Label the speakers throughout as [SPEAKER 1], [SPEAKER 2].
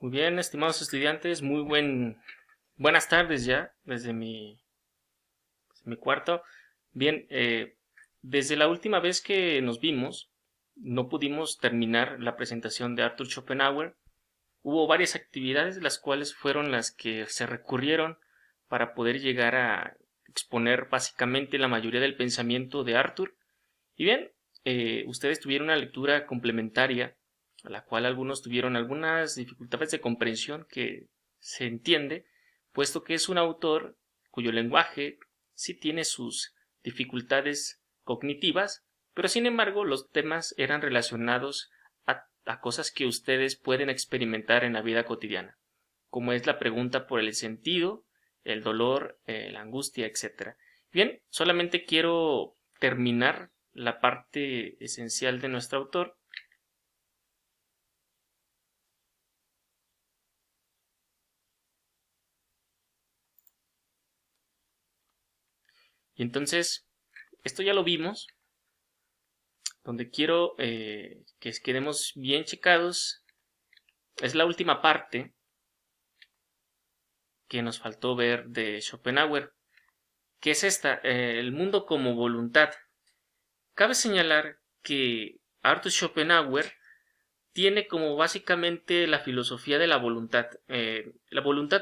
[SPEAKER 1] Muy bien, estimados estudiantes, buenas tardes ya desde mi cuarto. Bien, desde la última vez que nos vimos, no pudimos terminar la presentación de Arthur Schopenhauer. Hubo varias actividades, las cuales fueron las que se recurrieron para poder llegar a exponer básicamente la mayoría del pensamiento de Arthur. Y bien, ustedes tuvieron una lectura complementaria a la cual algunos tuvieron algunas dificultades de comprensión que se entiende, puesto que es un autor cuyo lenguaje sí tiene sus dificultades cognitivas, pero sin embargo los temas eran relacionados a cosas que ustedes pueden experimentar en la vida cotidiana, como es la pregunta por el sentido, el dolor, la angustia, etc. Bien, solamente quiero terminar la parte esencial de nuestro autor. Y entonces, esto ya lo vimos, donde quiero que quedemos bien checados. Es la última parte que nos faltó ver de Schopenhauer, que es esta, el mundo como voluntad. Cabe señalar que Arthur Schopenhauer tiene como básicamente la filosofía de la voluntad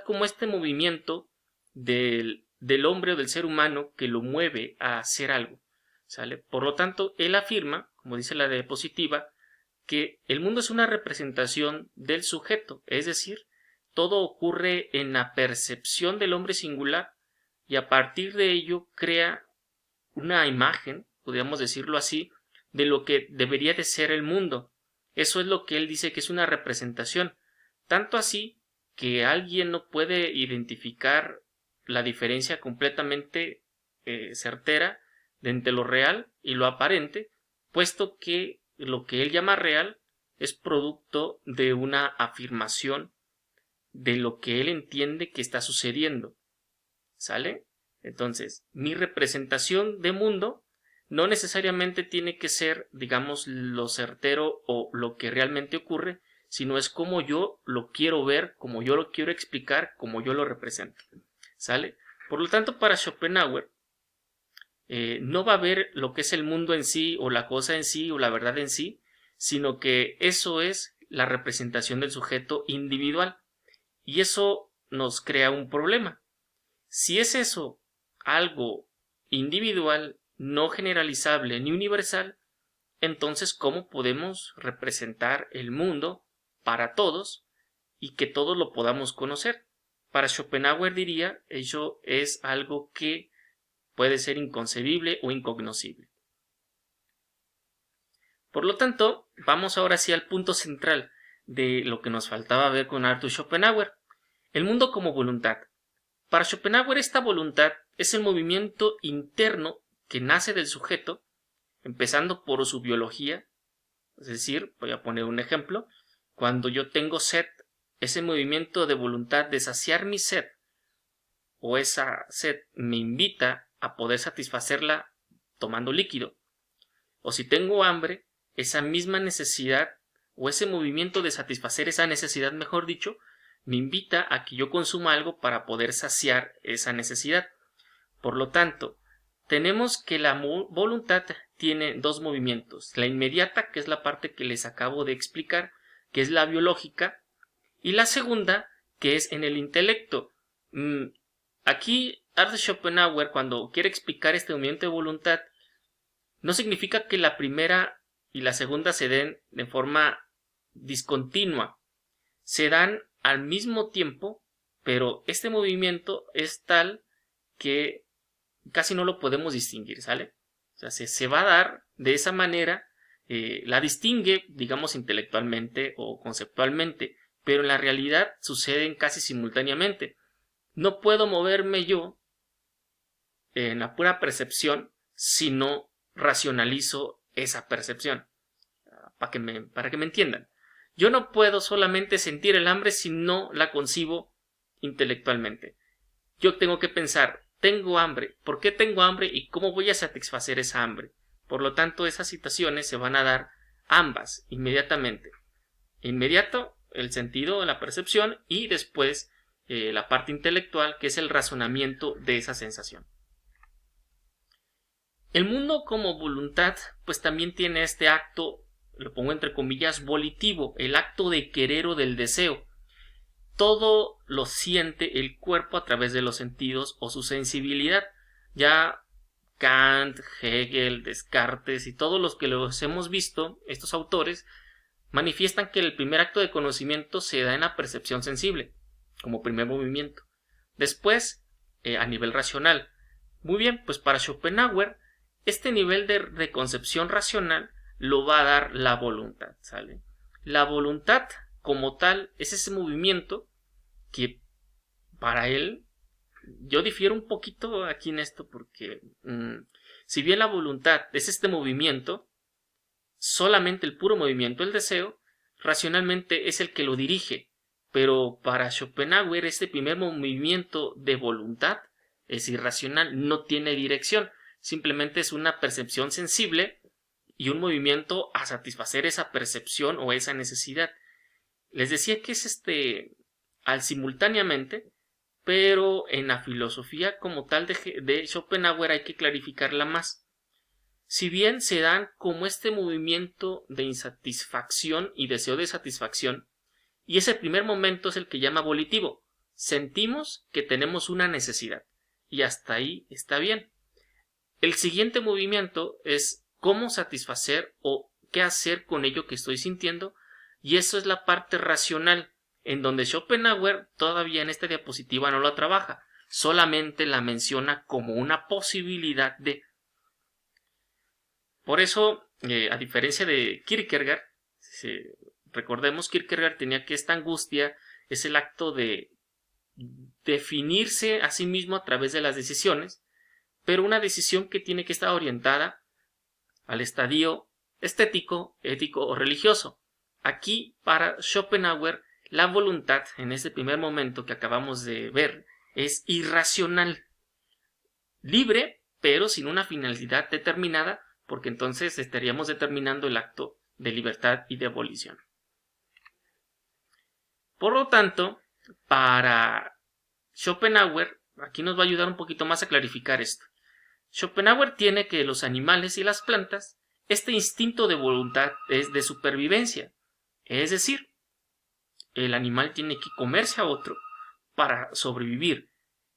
[SPEAKER 1] como este movimiento del hombre o del ser humano que lo mueve a hacer algo, ¿sale? Por lo tanto, él afirma, como dice la diapositiva, que el mundo es una representación del sujeto, es decir, todo ocurre en la percepción del hombre singular y a partir de ello crea una imagen, podríamos decirlo así, de lo que debería de ser el mundo. Eso es lo que él dice que es una representación, tanto así que alguien no puede identificar la diferencia completamente certera de entre lo real y lo aparente, puesto que lo que él llama real es producto de una afirmación de lo que él entiende que está sucediendo. ¿Sale? Entonces, mi representación de mundo no necesariamente tiene que ser, digamos, lo certero o lo que realmente ocurre, sino es como yo lo quiero ver, como yo lo quiero explicar, como yo lo represento. ¿Sale? Por lo tanto, para Schopenhauer, no va a haber lo que es el mundo en sí, o la cosa en sí, o la verdad en sí, sino que eso es la representación del sujeto individual. Y eso nos crea un problema. Si es eso algo individual, no generalizable ni universal, entonces ¿cómo podemos representar el mundo para todos y que todos lo podamos conocer? Para Schopenhauer diría, ello es algo que puede ser inconcebible o incognoscible. Por lo tanto, vamos ahora sí al punto central de lo que nos faltaba ver con Arthur Schopenhauer, el mundo como voluntad. Para Schopenhauer esta voluntad es el movimiento interno que nace del sujeto, empezando por su biología, es decir, voy a poner un ejemplo, cuando yo tengo sed, ese movimiento de voluntad de saciar mi sed o esa sed me invita a poder satisfacerla tomando líquido. O si tengo hambre, esa misma necesidad o ese movimiento de satisfacer esa necesidad, mejor dicho, me invita a que yo consuma algo para poder saciar esa necesidad. Por lo tanto, tenemos que la voluntad tiene dos movimientos, la inmediata, que es la parte que les acabo de explicar, que es la biológica, y la segunda, que es en el intelecto. Aquí Arthur Schopenhauer, cuando quiere explicar este movimiento de voluntad, no significa que la primera y la segunda se den de forma discontinua, se dan al mismo tiempo, pero este movimiento es tal que casi no lo podemos distinguir, ¿sale? O sea, se va a dar de esa manera, la distingue, digamos, intelectualmente o conceptualmente, pero en la realidad suceden casi simultáneamente. No puedo moverme yo en la pura percepción si no racionalizo esa percepción, para que me entiendan. Yo no puedo solamente sentir el hambre si no la concibo intelectualmente. Yo tengo que pensar, tengo hambre, ¿por qué tengo hambre y cómo voy a satisfacer esa hambre? Por lo tanto, esas situaciones se van a dar ambas inmediatamente. Inmediato, el sentido, la percepción, y después la parte intelectual, que es el razonamiento de esa sensación. El mundo como voluntad, pues también tiene este acto, lo pongo entre comillas, volitivo, el acto de querer o del deseo. Todo lo siente el cuerpo a través de los sentidos o su sensibilidad. Ya Kant, Hegel, Descartes y todos los que los hemos visto, estos autores, manifiestan que el primer acto de conocimiento se da en la percepción sensible, como primer movimiento. Después, a nivel racional. Muy bien, pues para Schopenhauer, este nivel de concepción racional lo va a dar la voluntad, ¿sale? La voluntad, como tal, es ese movimiento que para él, yo difiero un poquito aquí en esto porque si bien la voluntad es este movimiento, solamente el puro movimiento, el deseo, racionalmente es el que lo dirige, pero para Schopenhauer este primer movimiento de voluntad es irracional, no tiene dirección, simplemente es una percepción sensible y un movimiento a satisfacer esa percepción o esa necesidad. Les decía que es al simultáneamente, pero en la filosofía como tal de Schopenhauer hay que clarificarla más. Si bien se dan como este movimiento de insatisfacción y deseo de satisfacción, y ese primer momento es el que llama volitivo, sentimos que tenemos una necesidad, y hasta ahí está bien. El siguiente movimiento es cómo satisfacer o qué hacer con ello que estoy sintiendo, y eso es la parte racional, en donde Schopenhauer todavía en esta diapositiva no lo trabaja, solamente la menciona como una posibilidad de. Por eso, a diferencia de Kierkegaard, recordemos, Kierkegaard tenía que esta angustia es el acto de definirse a sí mismo a través de las decisiones, pero una decisión que tiene que estar orientada al estadio estético, ético o religioso. Aquí, para Schopenhauer, la voluntad, en este primer momento que acabamos de ver, es irracional, libre, pero sin una finalidad determinada, porque entonces estaríamos determinando el acto de libertad y de abolición. Por lo tanto, para Schopenhauer, aquí nos va a ayudar un poquito más a clarificar esto. Schopenhauer tiene que los animales y las plantas, este instinto de voluntad es de supervivencia, es decir, el animal tiene que comerse a otro para sobrevivir.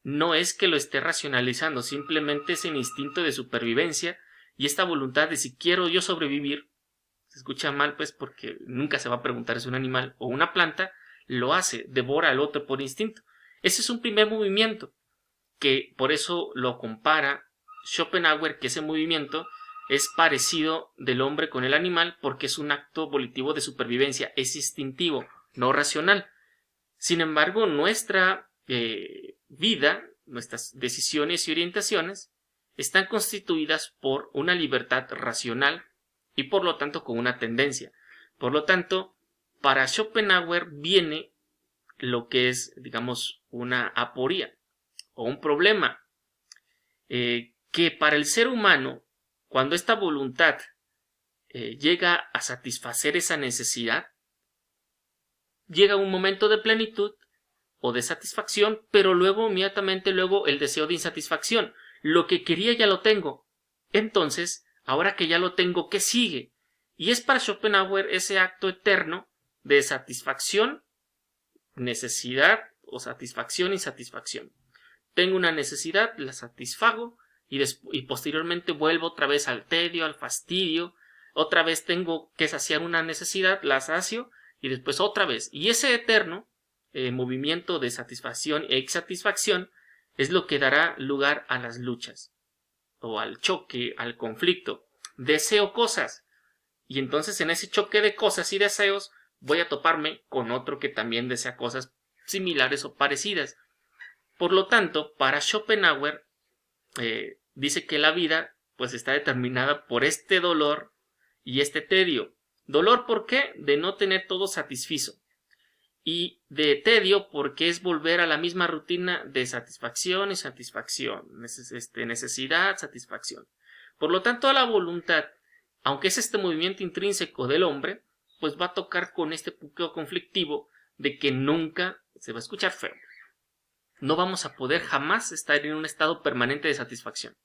[SPEAKER 1] No es que lo esté racionalizando, simplemente es el instinto de supervivencia y esta voluntad de si quiero yo sobrevivir, se escucha mal pues porque nunca se va a preguntar si un animal o una planta lo hace, devora al otro por instinto. Ese es un primer movimiento que por eso lo compara Schopenhauer, que ese movimiento es parecido del hombre con el animal porque es un acto volitivo de supervivencia, es instintivo, no racional. Sin embargo, nuestra vida, nuestras decisiones y orientaciones están constituidas por una libertad racional y por lo tanto con una tendencia. Por lo tanto, para Schopenhauer viene lo que es, digamos, una aporía o un problema que para el ser humano, cuando esta voluntad llega a satisfacer esa necesidad, llega un momento de plenitud o de satisfacción, pero luego inmediatamente luego el deseo de insatisfacción. Lo que quería ya lo tengo. Entonces, ahora que ya lo tengo, ¿qué sigue? Y es para Schopenhauer ese acto eterno de satisfacción, necesidad o satisfacción, insatisfacción. Tengo una necesidad, la satisfago y posteriormente vuelvo otra vez al tedio, al fastidio. Otra vez tengo que saciar una necesidad, la sacio y después otra vez. Y ese eterno movimiento de satisfacción e insatisfacción es lo que dará lugar a las luchas o al choque, al conflicto. Deseo cosas y entonces en ese choque de cosas y deseos voy a toparme con otro que también desea cosas similares o parecidas. Por lo tanto, para Schopenhauer dice que la vida pues está determinada por este dolor y este tedio. Dolor, ¿por qué? De no tener todo satisfizo. Y de tedio porque es volver a la misma rutina de satisfacción y satisfacción, necesidad, satisfacción. Por lo tanto, la voluntad, aunque es este movimiento intrínseco del hombre, pues va a tocar con este punto conflictivo de que nunca, se va a escuchar feo, no vamos a poder jamás estar en un estado permanente de satisfacción.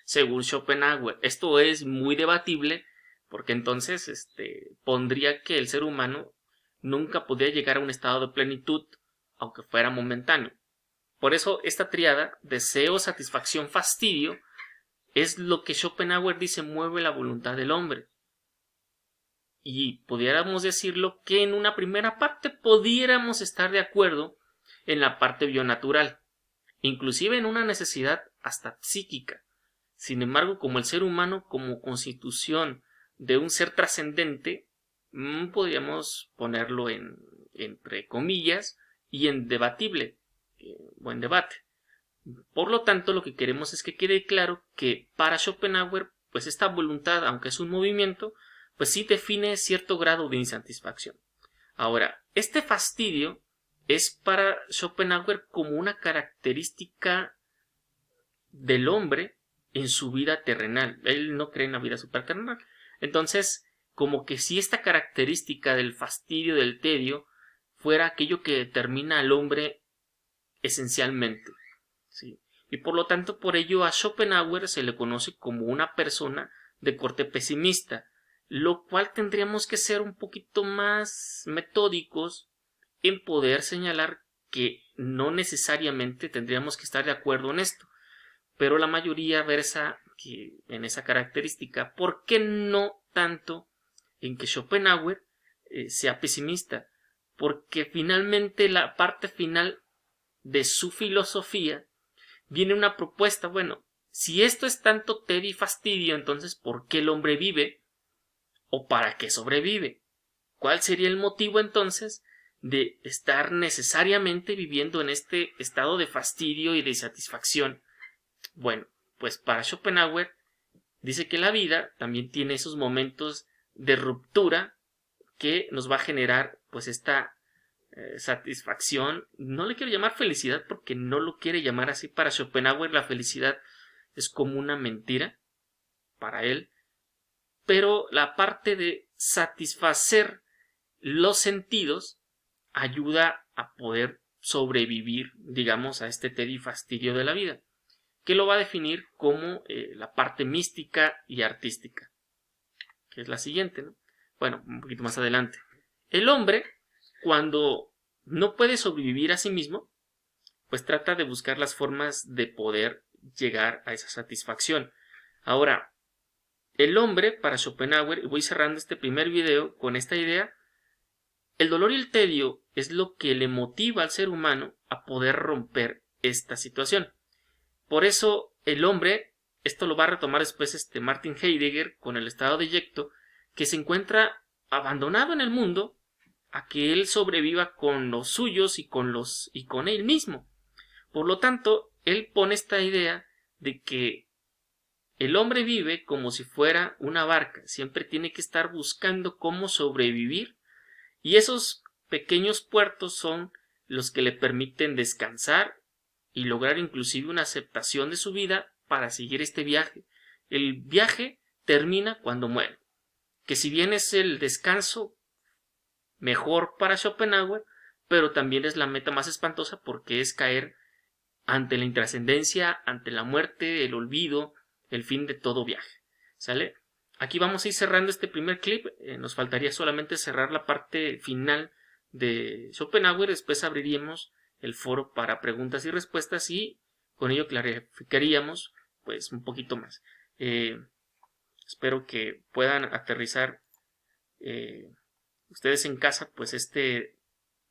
[SPEAKER 1] Según Schopenhauer, esto es muy debatible porque entonces pondría que el ser humano nunca podría llegar a un estado de plenitud, aunque fuera momentáneo. Por eso esta tríada, deseo, satisfacción, fastidio, es lo que Schopenhauer dice mueve la voluntad del hombre. Y pudiéramos decirlo que en una primera parte pudiéramos estar de acuerdo en la parte bionatural, inclusive en una necesidad hasta psíquica. Sin embargo, como el ser humano, como constitución de un ser trascendente, podríamos ponerlo entre comillas y en debatible, o en debate. Por lo tanto, lo que queremos es que quede claro que para Schopenhauer, pues esta voluntad, aunque es un movimiento, pues sí define cierto grado de insatisfacción. Ahora, este fastidio es para Schopenhauer como una característica del hombre en su vida terrenal. Él no cree en la vida superterrenal. Entonces, como que si esta característica del fastidio, del tedio, fuera aquello que determina al hombre esencialmente. ¿Sí? Y por lo tanto, por ello a Schopenhauer se le conoce como una persona de corte pesimista, lo cual tendríamos que ser un poquito más metódicos en poder señalar que no necesariamente tendríamos que estar de acuerdo en esto, pero la mayoría versa en esa característica. ¿Por qué no tanto en que Schopenhauer sea pesimista? Porque finalmente la parte final de su filosofía viene una propuesta, bueno, si esto es tanto tedio y fastidio, entonces ¿por qué el hombre vive? ¿O para qué sobrevive? ¿Cuál sería el motivo entonces de estar necesariamente viviendo en este estado de fastidio y de insatisfacción? Bueno, pues para Schopenhauer dice que la vida también tiene esos momentos de ruptura que nos va a generar pues esta satisfacción. No le quiero llamar felicidad porque no lo quiere llamar así. Para Schopenhauer la felicidad es como una mentira para él, pero la parte de satisfacer los sentidos ayuda a poder sobrevivir, digamos, a este tedio y fastidio de la vida, que lo va a definir como la parte mística y artística, que es la siguiente, ¿no? Bueno, un poquito más adelante. El hombre, cuando no puede sobrevivir a sí mismo, pues trata de buscar las formas de poder llegar a esa satisfacción. Ahora, el hombre, para Schopenhauer, y voy cerrando este primer video con esta idea, el dolor y el tedio es lo que le motiva al ser humano a poder romper esta situación. Por eso el hombre, esto lo va a retomar después Martin Heidegger con el estado de yecto, que se encuentra abandonado en el mundo a que él sobreviva con los suyos y con él mismo. Por lo tanto, él pone esta idea de que el hombre vive como si fuera una barca, siempre tiene que estar buscando cómo sobrevivir, y esos pequeños puertos son los que le permiten descansar y lograr inclusive una aceptación de su vida para seguir este viaje. El viaje termina cuando muere, que si bien es el descanso mejor para Schopenhauer, pero también es la meta más espantosa porque es caer ante la intrascendencia, ante la muerte, el olvido, el fin de todo viaje. ¿Sale? Aquí vamos a ir cerrando este primer clip. Nos faltaría solamente cerrar la parte final de Schopenhauer. Después abriríamos el foro para preguntas y respuestas y con ello clarificaríamos pues un poquito más. Espero que puedan aterrizar ustedes en casa pues este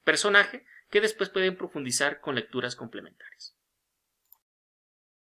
[SPEAKER 1] personaje que después pueden profundizar con lecturas complementarias.